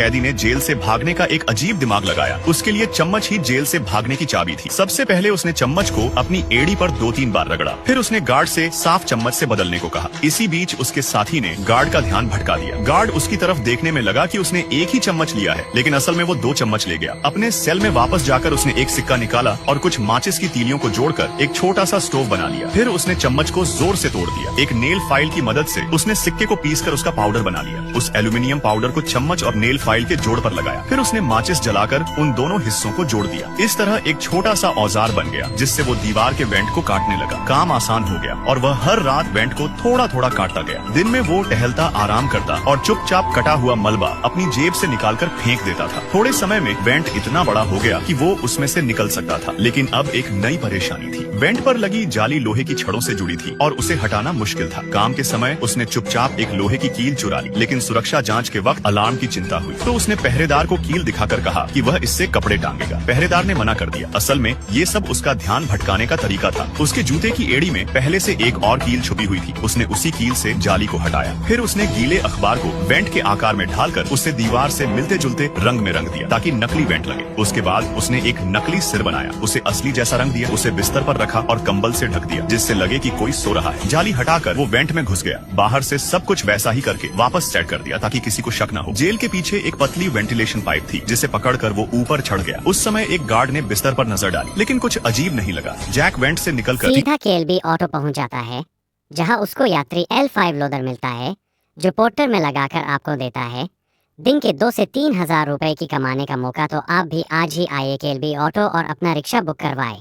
कैदी ने जेल से भागने का एक अजीब दिमाग लगाया। उसके लिए चम्मच ही जेल से भागने की चाबी थी। सबसे पहले उसने चम्मच को अपनी एड़ी पर 2-3 बार रगड़ा। फिर उसने गार्ड से साफ चम्मच से बदलने को कहा। इसी बीच उसके साथी ने गार्ड का ध्यान भटका दिया। गार्ड उसकी तरफ देखने में लगा कि उसने एक ही चम्मच लिया है, लेकिन असल में वो 2 चम्मच ले गया। अपने सेल में वापस जाकर उसने एक सिक्का निकाला और कुछ माचिस की तीलियों को जोड़कर एक छोटा सा स्टोव बना लिया। फिर उसने चम्मच को जोर से तोड़ दिया। एक नेल फाइल की मदद से उसने सिक्के को पीसकर उसका पाउडर बना लिया। उस एल्यूमिनियम पाउडर को चम्मच और नेल फाइल के जोड़ पर लगाया। फिर उसने माचिस जलाकर उन दोनों हिस्सों को जोड़ दिया। इस तरह एक छोटा सा औजार बन गया, जिससे वो दीवार के वेंट को काटने लगा। काम आसान हो गया और वह हर रात वेंट को थोड़ा थोड़ा काटता गया। दिन में वो टहलता, आराम करता और चुपचाप कटा हुआ मलबा अपनी जेब से निकालकर फेंक देता था। थोड़े समय में वेंट इतना बड़ा हो गया कि वो उसमें से निकल सकता था, लेकिन अब एक नई परेशानी थी। वेंट पर लगी जाली लोहे की छड़ों से जुड़ी थी और उसे हटाना मुश्किल था। काम के समय उसने चुपचाप एक लोहे की कील चुरा ली, लेकिन सुरक्षा जांच के वक्त अलार्म की चिंता हुई तो उसने पहरेदार को कील दिखाकर कहा कि वह इससे कपड़े टांगेगा। पहरेदार ने मना कर दिया। असल में ये सब उसका ध्यान भटकाने का तरीका था। उसके जूते की एड़ी में पहले से एक और कील छुपी हुई थी। उसने उसी कील से जाली को हटाया। फिर उसने गीले अखबार को वेंट के आकार में ढालकर उसे दीवार से मिलते जुलते रंग में रंग दिया ताकि नकली वेंट लगे। उसके बाद उसने एक नकली सिर बनाया, उसे असली जैसा रंग दिया, उसे बिस्तर पर रखा और कंबल से ढक दिया, जिससे लगे कि कोई सो रहा है। जाली हटाकर वो वेंट में घुस गया। बाहर से सब कुछ वैसा ही करके वापस सेट कर दिया ताकि किसी को शक न हो। जेल के पीछे एक पतली वेंटिलेशन पाइप थी, जिसे पकड़कर वो ऊपर चढ़ गया। उस समय एक गार्ड ने बिस्तर पर नजर डाली, लेकिन कुछ अजीब नहीं लगा। जैक वेंट से निकलकर सीधा केएलबी ऑटो पहुंच जाता है, जहां उसको यात्री L5 लोडर मिलता है, जो पोर्टर में लगाकर आपको देता है दिन के 2 से 3 हजार रुपए की कमाने का मौका। तो आप भी आज ही आइए केएलबी ऑटो और अपना रिक्शा बुक करवाए।